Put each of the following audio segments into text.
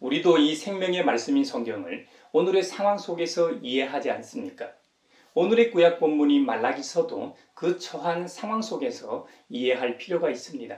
우리도 이 생명의 말씀인 성경을 오늘의 상황 속에서 이해하지 않습니까? 오늘의 구약 본문인 말라기서도 그 처한 상황 속에서 이해할 필요가 있습니다.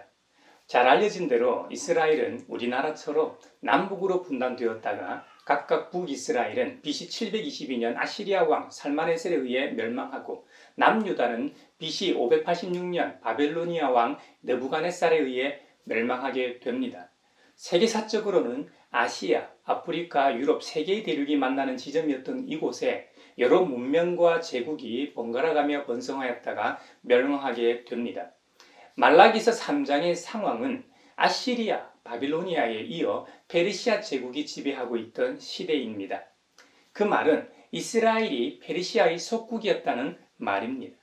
잘 알려진 대로 이스라엘은 우리나라처럼 남북으로 분단되었다가 각각 북이스라엘은 BC 722년 아시리아 왕 살마네셀에 의해 멸망하고 남유다는 BC 586년 바벨로니아 왕 느부갓네살에 의해 멸망하게 됩니다. 세계사적으로는 아시아, 아프리카, 유럽 세 개의 대륙이 만나는 지점이었던 이곳에 여러 문명과 제국이 번갈아가며 번성하였다가 멸망하게 됩니다. 말라기서 3장의 상황은 아시리아, 바빌로니아에 이어 페르시아 제국이 지배하고 있던 시대입니다. 그 말은 이스라엘이 페르시아의 속국이었다는 말입니다.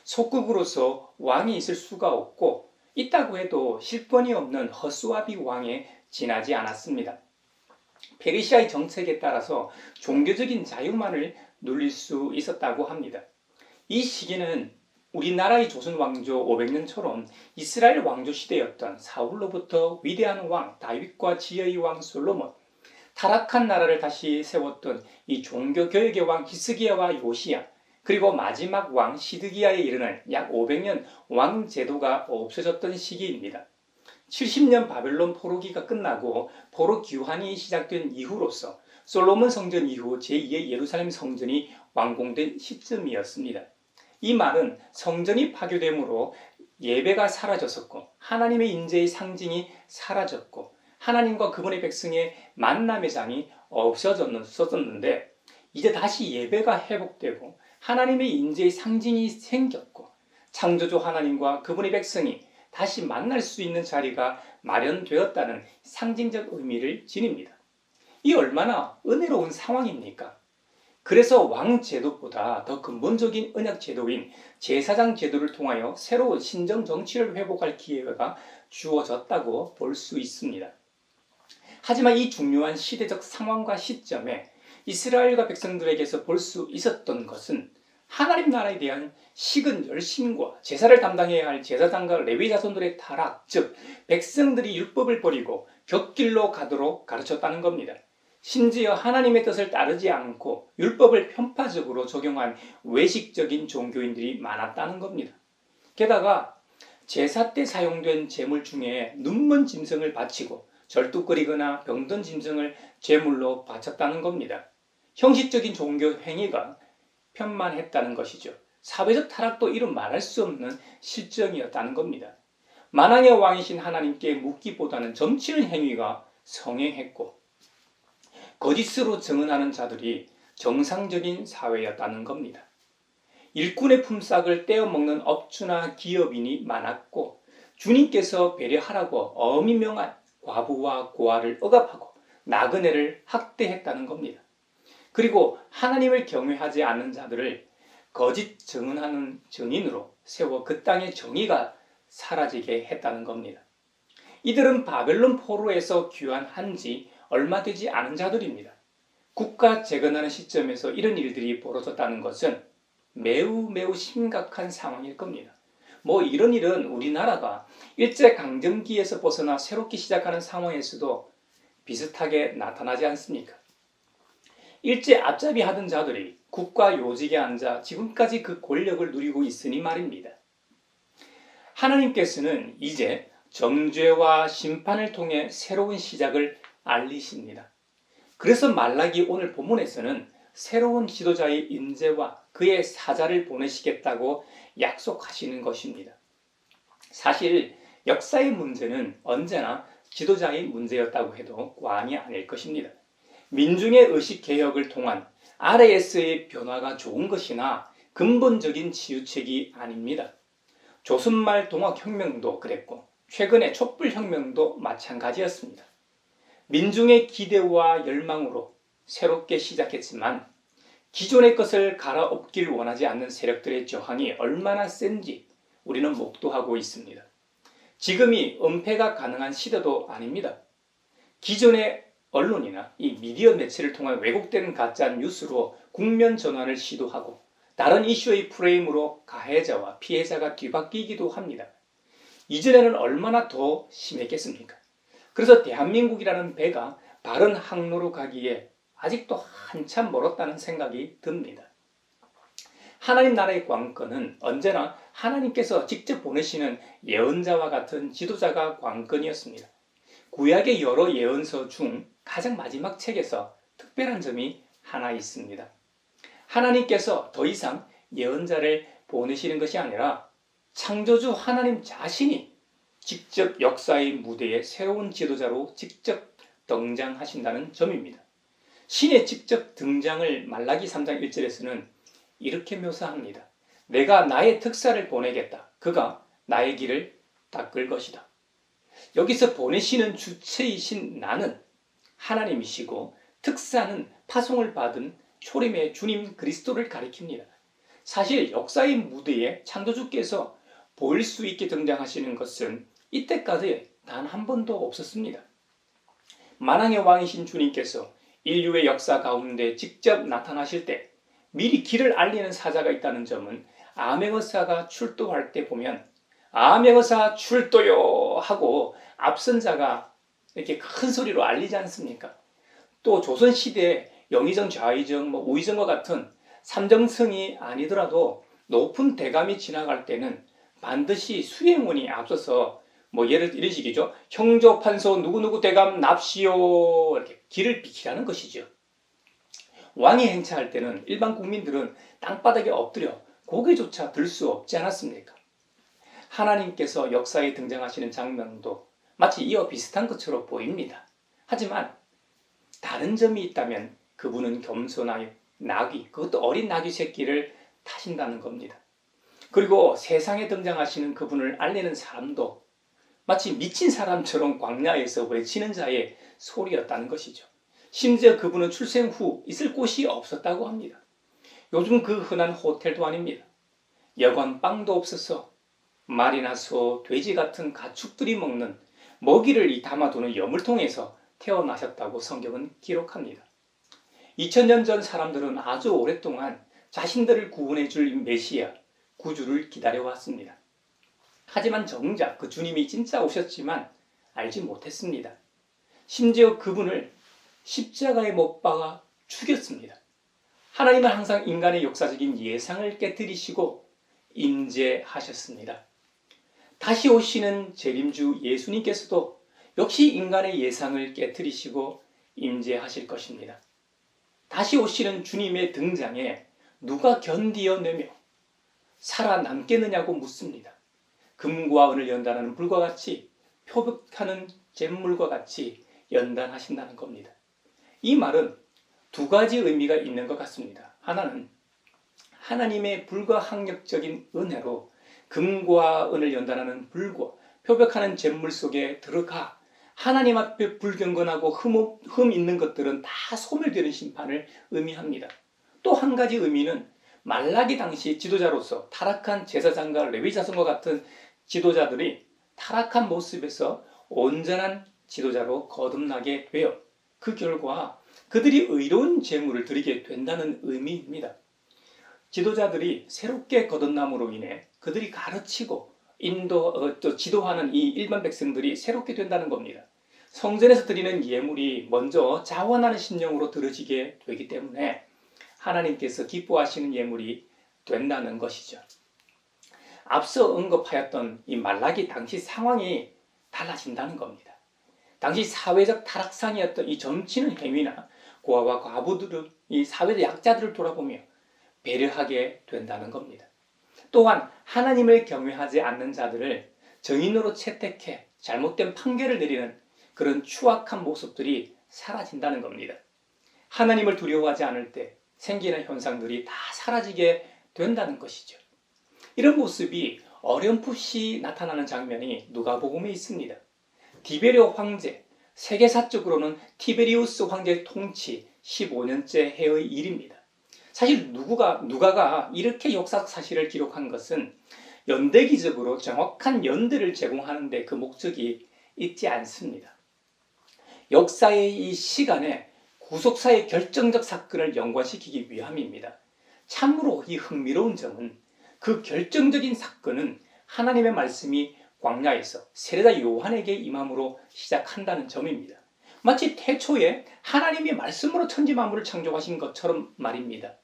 속국으로서 왕이 있을 수가 없고 있다고 해도 실권이 없는 허수아비 왕에 지나지 않았습니다. 페르시아의 정책에 따라서 종교적인 자유만을 누릴 수 있었다고 합니다. 이 시기는 우리나라의 조선 왕조 500년처럼 이스라엘 왕조 시대였던 사울로부터 위대한 왕 다윗과 지혜의 왕 솔로몬, 타락한 나라를 다시 세웠던 이 종교개혁의 왕 히스기야와 요시야, 그리고 마지막 왕 시드기야에 이르는 약 500년 왕제도가 없어졌던 시기입니다. 70년 바벨론 포로기가 끝나고 포로 귀환이 시작된 이후로서 솔로몬 성전 이후 제2의 예루살렘 성전이 완공된 시점이었습니다. 이 말은 성전이 파괴됨으로 예배가 사라졌었고 하나님의 인재의 상징이 사라졌고 하나님과 그분의 백성의 만남의 장이 없어졌는데 이제 다시 예배가 회복되고 하나님의 인재의 상징이 생겼고 창조주 하나님과 그분의 백성이 다시 만날 수 있는 자리가 마련되었다는 상징적 의미를 지닙니다. 이 얼마나 은혜로운 상황입니까? 그래서 왕제도보다 더 근본적인 언약제도인 제사장 제도를 통하여 새로운 신정 정치를 회복할 기회가 주어졌다고 볼 수 있습니다. 하지만 이 중요한 시대적 상황과 시점에 이스라엘과 백성들에게서 볼 수 있었던 것은 하나님 나라에 대한 식은 열심과 제사를 담당해야 할 제사장과 레위 자손들의 타락, 즉 백성들이 율법을 버리고 곁길로 가도록 가르쳤다는 겁니다. 심지어 하나님의 뜻을 따르지 않고 율법을 편파적으로 적용한 외식적인 종교인들이 많았다는 겁니다. 게다가 제사 때 사용된 제물 중에 눈먼 짐승을 바치고 절뚝거리거나 병든 짐승을 제물로 바쳤다는 겁니다. 형식적인 종교 행위가 편만했다는 것이죠. 사회적 타락도 이루 말할 수 없는 실정이었다는 겁니다. 만왕의 왕이신 하나님께 묻기보다는 점치는 행위가 성행했고 거짓으로 증언하는 자들이 정상적인 사회였다는 겁니다. 일꾼의 품삯을 떼어먹는 업주나 기업인이 많았고 주님께서 배려하라고 엄히 명한 과부와 고아를 억압하고 나그네를 학대했다는 겁니다. 그리고 하나님을 경외하지 않는 자들을 거짓 증언하는 증인으로 세워 그 땅의 정의가 사라지게 했다는 겁니다. 이들은 바벨론 포로에서 귀환한 지 얼마 되지 않은 자들입니다. 국가 재건하는 시점에서 이런 일들이 벌어졌다는 것은 매우 심각한 상황일 겁니다. 이런 일은 우리나라가 일제강점기에서 벗어나 새롭게 시작하는 상황에서도 비슷하게 나타나지 않습니까? 일제 앞잡이 하던 자들이 국가 요직에 앉아 지금까지 그 권력을 누리고 있으니 말입니다. 하나님께서는 이제 정죄와 심판을 통해 새로운 시작을 알리십니다. 그래서 말라기 오늘 본문에서는 새로운 지도자의 임재와 그의 사자를 보내시겠다고 약속하시는 것입니다. 사실 역사의 문제는 언제나 지도자의 문제였다고 해도 과언이 아닐 것입니다. 민중의 의식개혁을 통한 아래에서의 변화가 좋은 것이나 근본적인 치유책이 아닙니다. 조선말 동학혁명도 그랬고 최근의 촛불혁명도 마찬가지였습니다. 민중의 기대와 열망으로 새롭게 시작했지만 기존의 것을 갈아엎길 원하지 않는 세력들의 저항이 얼마나 센지 우리는 목도하고 있습니다. 지금이 은폐가 가능한 시대도 아닙니다. 기존의 언론이나 이 미디어 매체를 통한 왜곡되는 가짜 뉴스로 국면 전환을 시도하고 다른 이슈의 프레임으로 가해자와 피해자가 뒤바뀌기도 합니다. 이전에는 얼마나 더 심했겠습니까? 그래서 대한민국이라는 배가 바른 항로로 가기에 아직도 한참 멀었다는 생각이 듭니다. 하나님 나라의 관건은 언제나 하나님께서 직접 보내시는 예언자와 같은 지도자가 관건이었습니다. 구약의 여러 예언서 중 가장 마지막 책에서 특별한 점이 하나 있습니다. 하나님께서 더 이상 예언자를 보내시는 것이 아니라 창조주 하나님 자신이 직접 역사의 무대에 새로운 지도자로 직접 등장하신다는 점입니다. 신의 직접 등장을 말라기 3장 1절에서는 이렇게 묘사합니다. 내가 나의 특사를 보내겠다. 그가 나의 길을 닦을 것이다. 여기서 보내시는 주체이신 나는 하나님이시고 특사는 파송을 받은 초림의 주님 그리스도를 가리킵니다. 사실 역사의 무대에 창조주께서 보일 수 있게 등장하시는 것은 이때까지 단 한 번도 없었습니다. 만왕의 왕이신 주님께서 인류의 역사 가운데 직접 나타나실 때 미리 길을 알리는 사자가 있다는 점은 암행어사가 출도할 때 보면 암행어사 출도요 하고 앞선 자가 이렇게 큰 소리로 알리지 않습니까? 또 조선시대에 영의정, 좌의정, 우의정과 같은 삼정성이 아니더라도 높은 대감이 지나갈 때는 반드시 수행원이 앞서서 예를 이런 식이죠. 형조, 판소, 누구누구 대감 납시오 이렇게 길을 비키라는 것이죠. 왕이 행차할 때는 일반 국민들은 땅바닥에 엎드려 고개조차 들 수 없지 않았습니까? 하나님께서 역사에 등장하시는 장면도 마치 이와 비슷한 것처럼 보입니다. 하지만 다른 점이 있다면 그분은 겸손하여 나귀, 그것도 어린 나귀 새끼를 타신다는 겁니다. 그리고 세상에 등장하시는 그분을 알리는 사람도 마치 미친 사람처럼 광야에서 외치는 자의 소리였다는 것이죠. 심지어 그분은 출생 후 있을 곳이 없었다고 합니다. 요즘 그 흔한 호텔도 아닙니다. 여관 빵도 없어서 말이나 소, 돼지 같은 가축들이 먹는 먹이를 담아두는 여물통에서 태어나셨다고 성경은 기록합니다. 2000년 전 사람들은 아주 오랫동안 자신들을 구원해 줄 메시아, 구주를 기다려왔습니다. 하지만 정작 그 주님이 진짜 오셨지만 알지 못했습니다. 심지어 그분을 십자가에 못 박아 죽였습니다. 하나님은 항상 인간의 역사적인 예상을 깨뜨리시고 임재하셨습니다. 다시 오시는 재림주 예수님께서도 역시 인간의 예상을 깨뜨리시고 임재하실 것입니다. 다시 오시는 주님의 등장에 누가 견디어내며 살아남겠느냐고 묻습니다. 금과 은을 연단하는 불과 같이 표백하는 잿물과 같이 연단하신다는 겁니다. 이 말은 두 가지 의미가 있는 것 같습니다. 하나는 하나님의 불가항력적인 은혜로 금과 은을 연단하는 불과 표백하는 잿물 속에 들어가 하나님 앞에 불경건하고 흠 있는 것들은 다 소멸되는 심판을 의미합니다. 또 한 가지 의미는 말라기 당시 지도자로서 타락한 제사장과 레위 자손과 같은 지도자들이 타락한 모습에서 온전한 지도자로 거듭나게 되어 그 결과 그들이 의로운 제물을 드리게 된다는 의미입니다. 지도자들이 새롭게 거듭남으로 인해 그들이 가르치고 또 지도하는 이 일반 백성들이 새롭게 된다는 겁니다. 성전에서 드리는 예물이 먼저 자원하는 심령으로 드려지게 되기 때문에 하나님께서 기뻐하시는 예물이 된다는 것이죠. 앞서 언급하였던 이 말라기 당시 상황이 달라진다는 겁니다. 당시 사회적 타락상이었던 이 점치는 행위나 고아와 과부들은 이 사회적 약자들을 돌아보며 배려하게 된다는 겁니다. 또한 하나님을 경외하지 않는 자들을 정인으로 채택해 잘못된 판결을 내리는 그런 추악한 모습들이 사라진다는 겁니다. 하나님을 두려워하지 않을 때 생기는 현상들이 다 사라지게 된다는 것이죠. 이런 모습이 어렴풋이 나타나는 장면이 누가복음에 있습니다. 디베리오 황제, 세계사적으로는 티베리우스 황제의 통치 15년째 해의 일입니다. 사실 누가가 이렇게 역사 사실을 기록한 것은 연대기적으로 정확한 연대를 제공하는 데 그 목적이 있지 않습니다. 역사의 이 시간에 구속사의 결정적 사건을 연관시키기 위함입니다. 참으로 이 흥미로운 점은 그 결정적인 사건은 하나님의 말씀이 광야에서 세례자 요한에게 임함으로 시작한다는 점입니다. 마치 태초에 하나님이 말씀으로 천지 만물을 창조하신 것처럼 말입니다.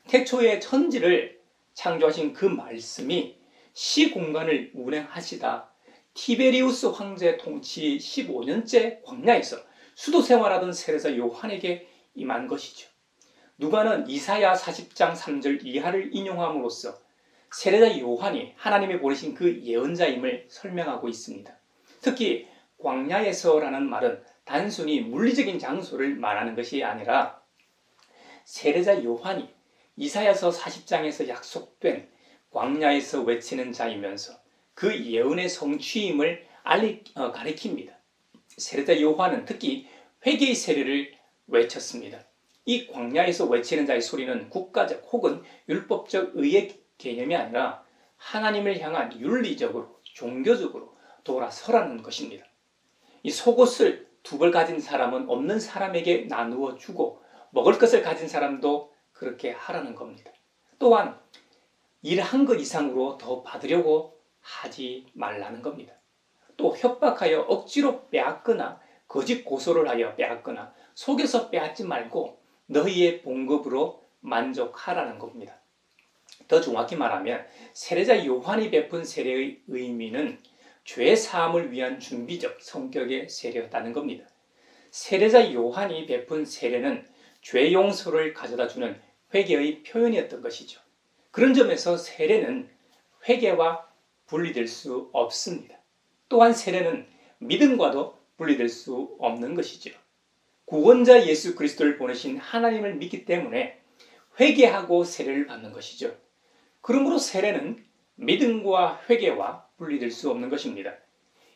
태초에 천지를 창조하신 그 말씀이 시공간을 운행하시다 티베리우스 황제 통치 15년째 광야에서 수도 생활하던 세례자 요한에게 임한 것이죠. 누가는 이사야 40장 3절 이하를 인용함으로써 세례자 요한이 하나님이 보내신 그 예언자임을 설명하고 있습니다. 특히 광야에서라는 말은 단순히 물리적인 장소를 말하는 것이 아니라 세례자 요한이 이사야서 40장에서 약속된 광야에서 외치는 자이면서 그 예언의 성취임을 가리킵니다. 세례자 요한은 특히 회개의 세례를 외쳤습니다. 이 광야에서 외치는 자의 소리는 국가적 혹은 율법적 의의 개념이 아니라 하나님을 향한 윤리적으로 종교적으로 돌아서라는 것입니다. 이 속옷을 두 벌 가진 사람은 없는 사람에게 나누어 주고 먹을 것을 가진 사람도 그렇게 하라는 겁니다. 또한 일한 것 이상으로 더 받으려고 하지 말라는 겁니다. 또 협박하여 억지로 빼앗거나 거짓 고소를 하여 빼앗거나 속여서 빼앗지 말고 너희의 봉급으로 만족하라는 겁니다. 더 정확히 말하면 세례자 요한이 베푼 세례의 의미는 죄 사함을 위한 준비적 성격의 세례였다는 겁니다. 세례자 요한이 베푼 세례는 죄 용서를 가져다 주는 회개의 표현이었던 것이죠. 그런 점에서 세례는 회개와 분리될 수 없습니다. 또한 세례는 믿음과도 분리될 수 없는 것이죠. 구원자 예수 그리스도를 보내신 하나님을 믿기 때문에 회개하고 세례를 받는 것이죠. 그러므로 세례는 믿음과 회개와 분리될 수 없는 것입니다.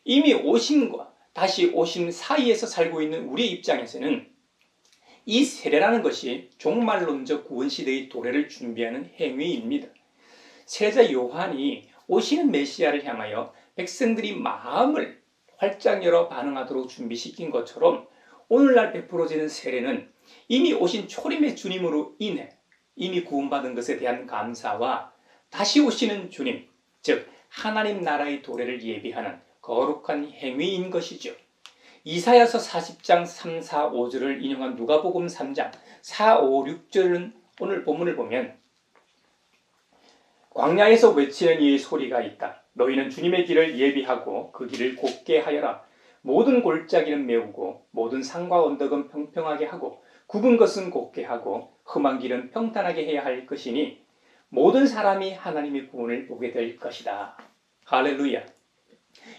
이미 오심과 다시 오심 사이에서 살고 있는 우리의 입장에서는 이 세례라는 것이 종말론적 구원시대의 도래를 준비하는 행위입니다. 세례자 요한이 오시는 메시아를 향하여 백성들이 마음을 활짝 열어 반응하도록 준비시킨 것처럼 오늘날 베풀어지는 세례는 이미 오신 초림의 주님으로 인해 이미 구원받은 것에 대한 감사와 다시 오시는 주님, 즉 하나님 나라의 도래를 예비하는 거룩한 행위인 것이죠. 이사야서 40장 3, 4, 5절을 인용한 누가복음 3장 4, 5, 6절은 오늘 본문을 보면 광야에서 외치는 이의 소리가 있다. 너희는 주님의 길을 예비하고 그 길을 곧게 하여라. 모든 골짜기는 메우고 모든 산과 언덕은 평평하게 하고 굽은 것은 곧게 하고 험한 길은 평탄하게 해야 할 것이니 모든 사람이 하나님의 구원을 보게 될 것이다. 할렐루야.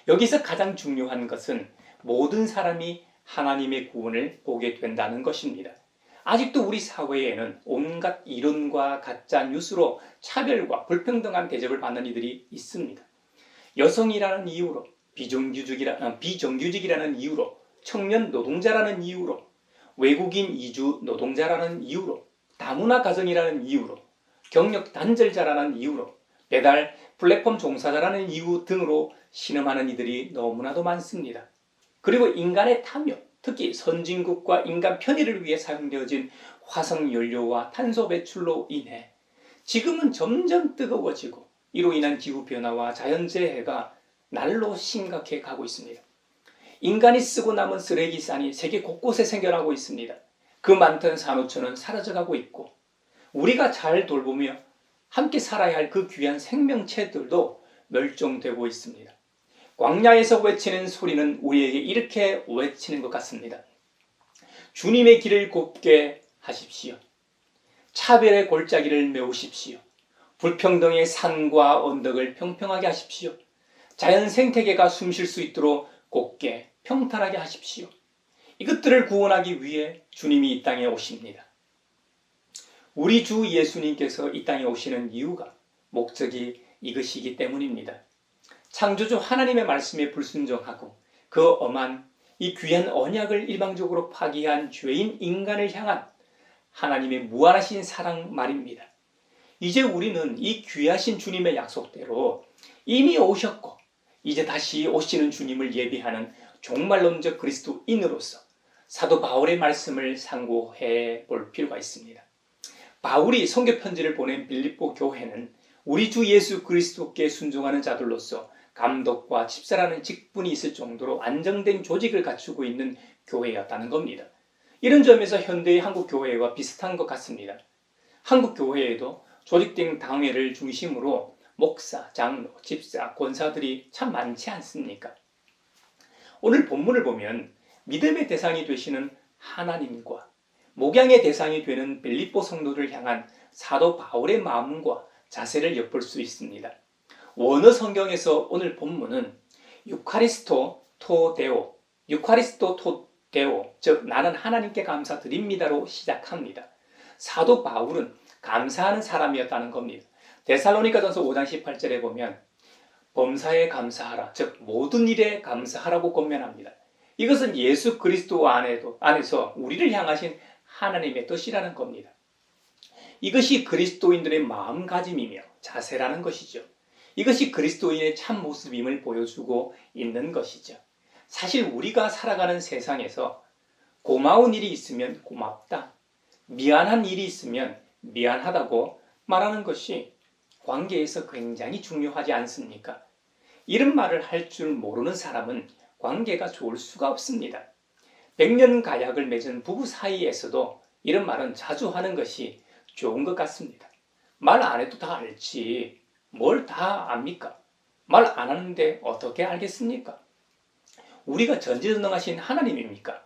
여기서 가장 중요한 것은 모든 사람이 하나님의 구원을 보게 된다는 것입니다. 아직도 우리 사회에는 온갖 이론과 가짜 뉴스로 차별과 불평등한 대접을 받는 이들이 있습니다. 여성이라는 이유로, 비정규직이라는 이유로, 청년 노동자라는 이유로, 외국인 이주 노동자라는 이유로, 다문화 가정이라는 이유로, 경력 단절자라는 이유로, 배달 플랫폼 종사자라는 이유 등으로 신음하는 이들이 너무나도 많습니다. 그리고 인간의 탐욕, 특히 선진국과 인간 편의를 위해 사용되어진 화석연료와 탄소 배출로 인해 지금은 점점 뜨거워지고 이로 인한 기후변화와 자연재해가 날로 심각해 가고 있습니다. 인간이 쓰고 남은 쓰레기산이 세계 곳곳에 생겨나고 있습니다. 그 많던 산호초는 사라져가고 있고 우리가 잘 돌보며 함께 살아야 할 그 귀한 생명체들도 멸종되고 있습니다. 광야에서 외치는 소리는 우리에게 이렇게 외치는 것 같습니다. 주님의 길을 곱게 하십시오. 차별의 골짜기를 메우십시오. 불평등의 산과 언덕을 평평하게 하십시오. 자연 생태계가 숨쉴 수 있도록 곱게 평탄하게 하십시오. 이것들을 구원하기 위해 주님이 이 땅에 오십니다. 우리 주 예수님께서 이 땅에 오시는 이유가 목적이 이것이기 때문입니다. 창조주 하나님의 말씀에 불순종하고 그 엄한 이 귀한 언약을 일방적으로 파기한 죄인 인간을 향한 하나님의 무한하신 사랑 말입니다. 이제 우리는 이 귀하신 주님의 약속대로 이미 오셨고 이제 다시 오시는 주님을 예비하는 종말론적 그리스도인으로서 사도 바울의 말씀을 상고해 볼 필요가 있습니다. 바울이 선교 편지를 보낸 빌립보 교회는 우리 주 예수 그리스도께 순종하는 자들로서 감독과 집사라는 직분이 있을 정도로 안정된 조직을 갖추고 있는 교회였다는 겁니다. 이런 점에서 현대의 한국 교회와 비슷한 것 같습니다. 한국 교회에도 조직된 당회를 중심으로 목사, 장로, 집사, 권사들이 참 많지 않습니까? 오늘 본문을 보면 믿음의 대상이 되시는 하나님과 목양의 대상이 되는 빌립보 성도를 향한 사도 바울의 마음과 자세를 엿볼 수 있습니다. 원어 성경에서 오늘 본문은 유카리스토 토 데오, 즉 나는 하나님께 감사드립니다로 시작합니다. 사도 바울은 감사하는 사람이었다는 겁니다. 데살로니가전서 5장 18절에 보면 범사에 감사하라, 즉 모든 일에 감사하라고 권면합니다. 이것은 예수 그리스도 안에서 우리를 향하신 하나님의 뜻이라는 겁니다. 이것이 그리스도인들의 마음가짐이며 자세라는 것이죠. 이것이 그리스도인의 참 모습임을 보여주고 있는 것이죠. 사실 우리가 살아가는 세상에서 고마운 일이 있으면 고맙다, 미안한 일이 있으면 미안하다고 말하는 것이 관계에서 굉장히 중요하지 않습니까? 이런 말을 할 줄 모르는 사람은 관계가 좋을 수가 없습니다. 100년 가약을 맺은 부부 사이에서도 이런 말은 자주 하는 것이 좋은 것 같습니다. 말 안 해도 다 알지. 뭘 다 압니까? 말 안 하는데 어떻게 알겠습니까? 우리가 전지전능하신 하나님입니까?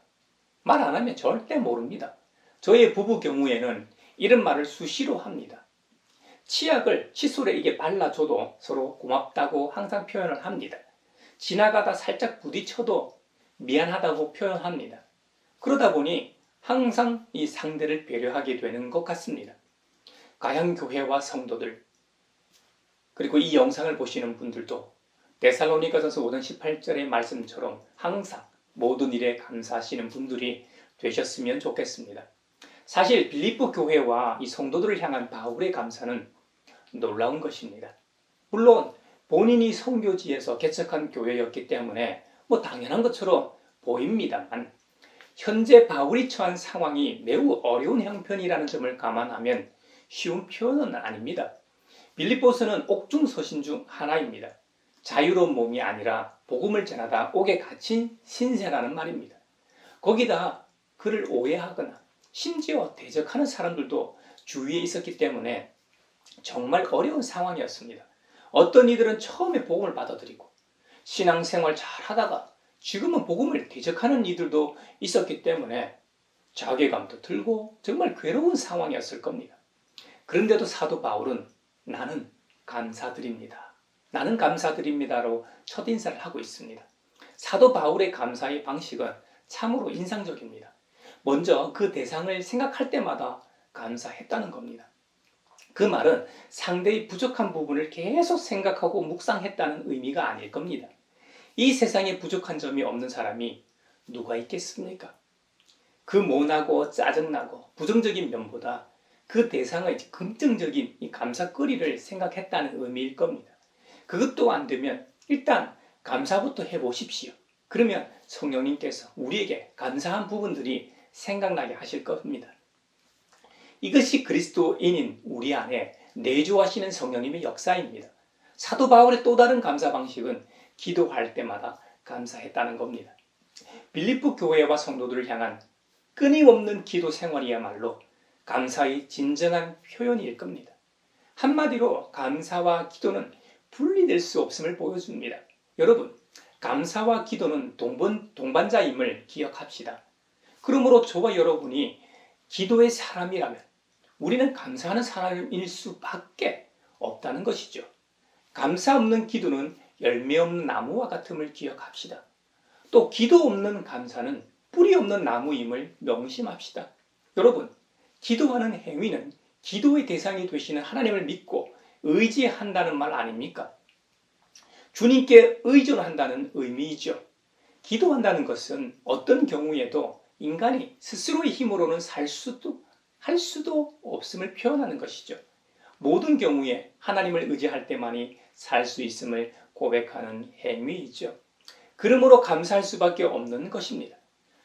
말 안 하면 절대 모릅니다. 저의 부부 경우에는 이런 말을 수시로 합니다. 치약을 칫솔에 이게 발라줘도 서로 고맙다고 항상 표현을 합니다. 지나가다 살짝 부딪혀도 미안하다고 표현합니다. 그러다 보니 항상 이 상대를 배려하게 되는 것 같습니다. 가양교회와 성도들, 그리고 이 영상을 보시는 분들도 데살로니가전서 5장 18절의 말씀처럼 항상 모든 일에 감사하시는 분들이 되셨으면 좋겠습니다. 사실 빌립보 교회와 이 성도들을 향한 바울의 감사는 놀라운 것입니다. 물론 본인이 선교지에서 개척한 교회였기 때문에 당연한 것처럼 보입니다만, 현재 바울이 처한 상황이 매우 어려운 형편이라는 점을 감안하면 쉬운 표현은 아닙니다. 빌립보서는 옥중서신 중 하나입니다. 자유로운 몸이 아니라 복음을 전하다 옥에 갇힌 신세라는 말입니다. 거기다 그를 오해하거나 심지어 대적하는 사람들도 주위에 있었기 때문에 정말 어려운 상황이었습니다. 어떤 이들은 처음에 복음을 받아들이고 신앙생활 잘 하다가 지금은 복음을 대적하는 이들도 있었기 때문에 자괴감도 들고 정말 괴로운 상황이었을 겁니다. 그런데도 사도 바울은 나는 감사드립니다로 첫인사를 하고 있습니다. 사도 바울의 감사의 방식은 참으로 인상적입니다. 먼저 그 대상을 생각할 때마다 감사했다는 겁니다. 그 말은 상대의 부족한 부분을 계속 생각하고 묵상했다는 의미가 아닐 겁니다. 이 세상에 부족한 점이 없는 사람이 누가 있겠습니까? 그 모나고 짜증나고 부정적인 면보다 그 대상의 긍정적인 이 감사거리를 생각했다는 의미일 겁니다. 그것도 안 되면 일단 감사부터 해보십시오. 그러면 성령님께서 우리에게 감사한 부분들이 생각나게 하실 겁니다. 이것이 그리스도인인 우리 안에 내주하시는 성령님의 역사입니다. 사도 바울의 또 다른 감사 방식은 기도할 때마다 감사했다는 겁니다. 빌립보 교회와 성도들을 향한 끊임없는 기도 생활이야말로 감사의 진정한 표현일 겁니다. 한마디로 감사와 기도는 분리될 수 없음을 보여줍니다. 여러분, 감사와 기도는 동반자임을 기억합시다. 그러므로 저와 여러분이 기도의 사람이라면 우리는 감사하는 사람일 수밖에 없다는 것이죠. 감사 없는 기도는 열매 없는 나무와 같음을 기억합시다. 또 기도 없는 감사는 뿌리 없는 나무임을 명심합시다. 여러분, 기도하는 행위는 기도의 대상이 되시는 하나님을 믿고 의지한다는 말 아닙니까? 주님께 의존한다는 의미이죠. 기도한다는 것은 어떤 경우에도 인간이 스스로의 힘으로는 할 수도 없음을 표현하는 것이죠. 모든 경우에 하나님을 의지할 때만이 살 수 있음을 고백하는 행위이죠. 그러므로 감사할 수밖에 없는 것입니다.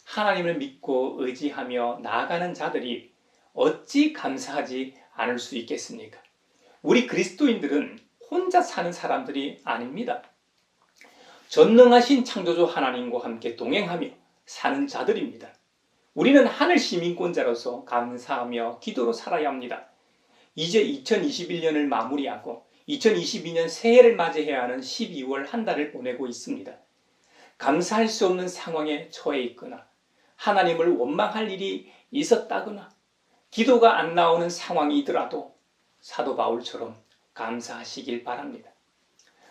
하나님을 믿고 의지하며 나아가는 자들이 어찌 감사하지 않을 수 있겠습니까? 우리 그리스도인들은 혼자 사는 사람들이 아닙니다. 전능하신 창조주 하나님과 함께 동행하며 사는 자들입니다. 우리는 하늘 시민권자로서 감사하며 기도로 살아야 합니다. 이제 2021년을 마무리하고 2022년 새해를 맞이해야 하는 12월 한 달을 보내고 있습니다. 감사할 수 없는 상황에 처해 있거나 하나님을 원망할 일이 있었다거나 기도가 안 나오는 상황이더라도 사도 바울처럼 감사하시길 바랍니다.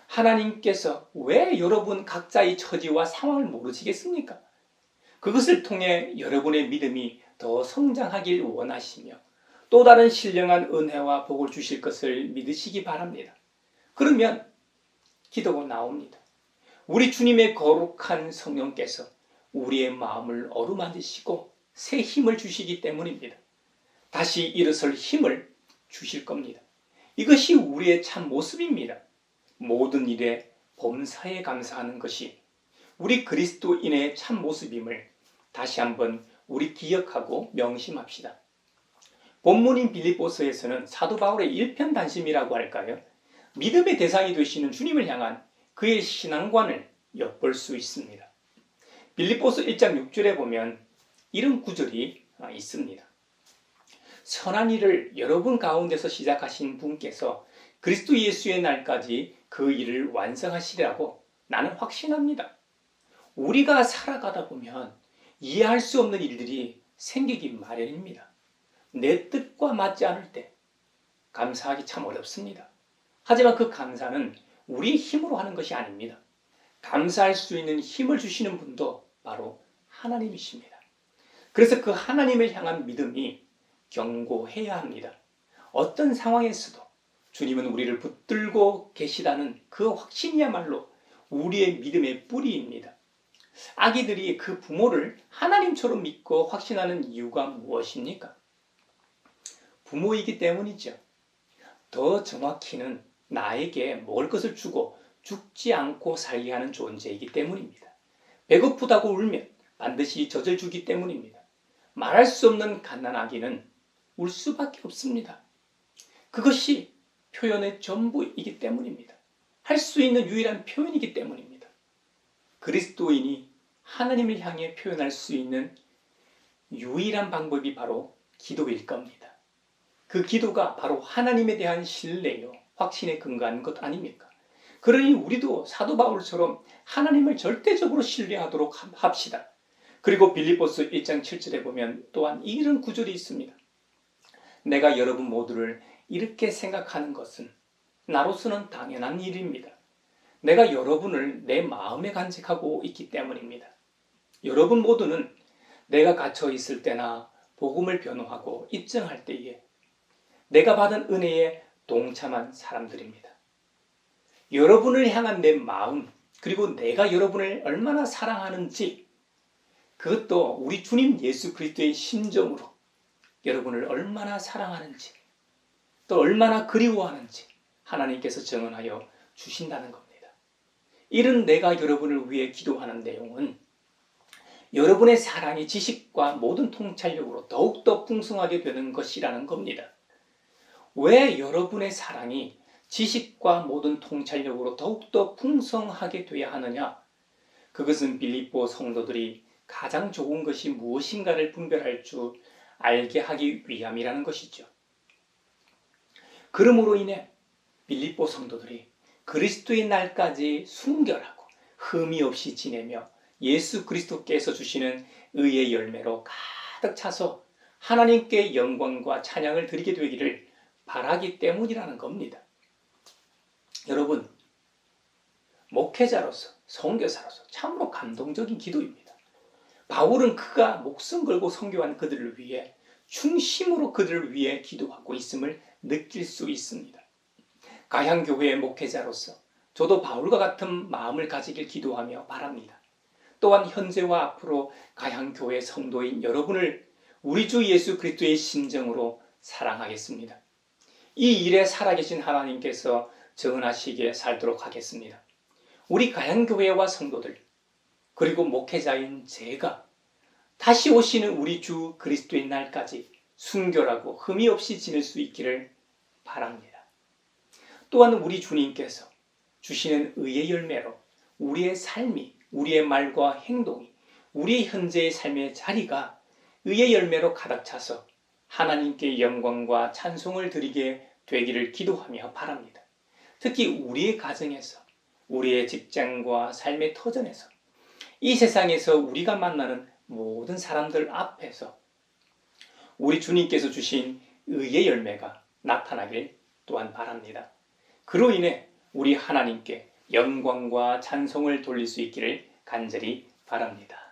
하나님께서 왜 여러분 각자의 처지와 상황을 모르시겠습니까? 그것을 통해 여러분의 믿음이 더 성장하길 원하시며 또 다른 신령한 은혜와 복을 주실 것을 믿으시기 바랍니다. 그러면 기도가 나옵니다. 우리 주님의 거룩한 성령께서 우리의 마음을 어루만지시고 새 힘을 주시기 때문입니다. 다시 일어설 힘을 주실 겁니다. 이것이 우리의 참 모습입니다. 모든 일에 범사에 감사하는 것이 우리 그리스도인의 참 모습임을 다시 한번 우리 기억하고 명심합시다. 본문인 빌립보서에서는 사도 바울의 일편단심이라고 할까요? 믿음의 대상이 되시는 주님을 향한 그의 신앙관을 엿볼 수 있습니다. 빌립보서 1장 6절에 보면 이런 구절이 있습니다. 선한 일을 여러분 가운데서 시작하신 분께서 그리스도 예수의 날까지 그 일을 완성하시리라고 나는 확신합니다. 우리가 살아가다 보면 이해할 수 없는 일들이 생기기 마련입니다. 내 뜻과 맞지 않을 때 감사하기 참 어렵습니다. 하지만 그 감사는 우리의 힘으로 하는 것이 아닙니다. 감사할 수 있는 힘을 주시는 분도 바로 하나님이십니다. 그래서 그 하나님을 향한 믿음이 견고해야 합니다. 어떤 상황에서도 주님은 우리를 붙들고 계시다는 그 확신이야말로 우리의 믿음의 뿌리입니다. 아기들이 그 부모를 하나님처럼 믿고 확신하는 이유가 무엇입니까? 부모이기 때문이죠. 더 정확히는 나에게 먹을 것을 주고 죽지 않고 살게 하는 존재이기 때문입니다. 배고프다고 울면 반드시 젖을 주기 때문입니다. 말할 수 없는 갓난아기는 울 수밖에 없습니다. 그것이 표현의 전부이기 때문입니다. 할 수 있는 유일한 표현이기 때문입니다. 그리스도인이 하나님을 향해 표현할 수 있는 유일한 방법이 바로 기도일 겁니다. 그 기도가 바로 하나님에 대한 신뢰요, 확신에 근거한 것 아닙니까? 그러니 우리도 사도 바울처럼 하나님을 절대적으로 신뢰하도록 합시다. 그리고 빌립보서 1장 7절에 보면 또한 이런 구절이 있습니다. 내가 여러분 모두를 이렇게 생각하는 것은 나로서는 당연한 일입니다. 내가 여러분을 내 마음에 간직하고 있기 때문입니다. 여러분 모두는 내가 갇혀 있을 때나 복음을 변호하고 입증할 때에 내가 받은 은혜에 동참한 사람들입니다. 여러분을 향한 내 마음, 그리고 내가 여러분을 얼마나 사랑하는지, 그것도 우리 주님 예수 그리스도의 심정으로 여러분을 얼마나 사랑하는지, 또 얼마나 그리워하는지 하나님께서 증언하여 주신다는 겁니다. 이런 내가 여러분을 위해 기도하는 내용은 여러분의 사랑이 지식과 모든 통찰력으로 더욱더 풍성하게 되는 것이라는 겁니다. 왜 여러분의 사랑이 지식과 모든 통찰력으로 더욱더 풍성하게 되어야 하느냐? 그것은 빌립보 성도들이 가장 좋은 것이 무엇인가를 분별할 줄 알게 하기 위함이라는 것이죠. 그러므로 인해 빌립보 성도들이 그리스도의 날까지 순결하고 흠이 없이 지내며 예수 그리스도께서 주시는 의의 열매로 가득 차서 하나님께 영광과 찬양을 드리게 되기를 바라기 때문이라는 겁니다. 여러분, 목회자로서, 선교사로서 참으로 감동적인 기도입니다. 바울은 그가 목숨 걸고 선교한 그들을 위해 중심으로 그들을 위해 기도하고 있음을 느낄 수 있습니다. 가향교회의 목회자로서 저도 바울과 같은 마음을 가지길 기도하며 바랍니다. 또한 현재와 앞으로 가향교회 성도인 여러분을 우리 주 예수 그리스도의 심정으로 사랑하겠습니다. 이 일에 살아계신 하나님께서 전하시기에 살도록 하겠습니다. 우리 가향교회와 성도들, 그리고 목회자인 제가 다시 오시는 우리 주 그리스도의 날까지 순결하고 흠이 없이 지낼 수 있기를 바랍니다. 또한 우리 주님께서 주시는 의의 열매로 우리의 삶이, 우리의 말과 행동이, 우리 현재의 삶의 자리가 의의 열매로 가득 차서 하나님께 영광과 찬송을 드리게 되기를 기도하며 바랍니다. 특히 우리의 가정에서, 우리의 직장과 삶의 터전에서, 이 세상에서 우리가 만나는 모든 사람들 앞에서 우리 주님께서 주신 의의 열매가 나타나길 또한 바랍니다. 그로 인해 우리 하나님께 영광과 찬송을 돌릴 수 있기를 간절히 바랍니다.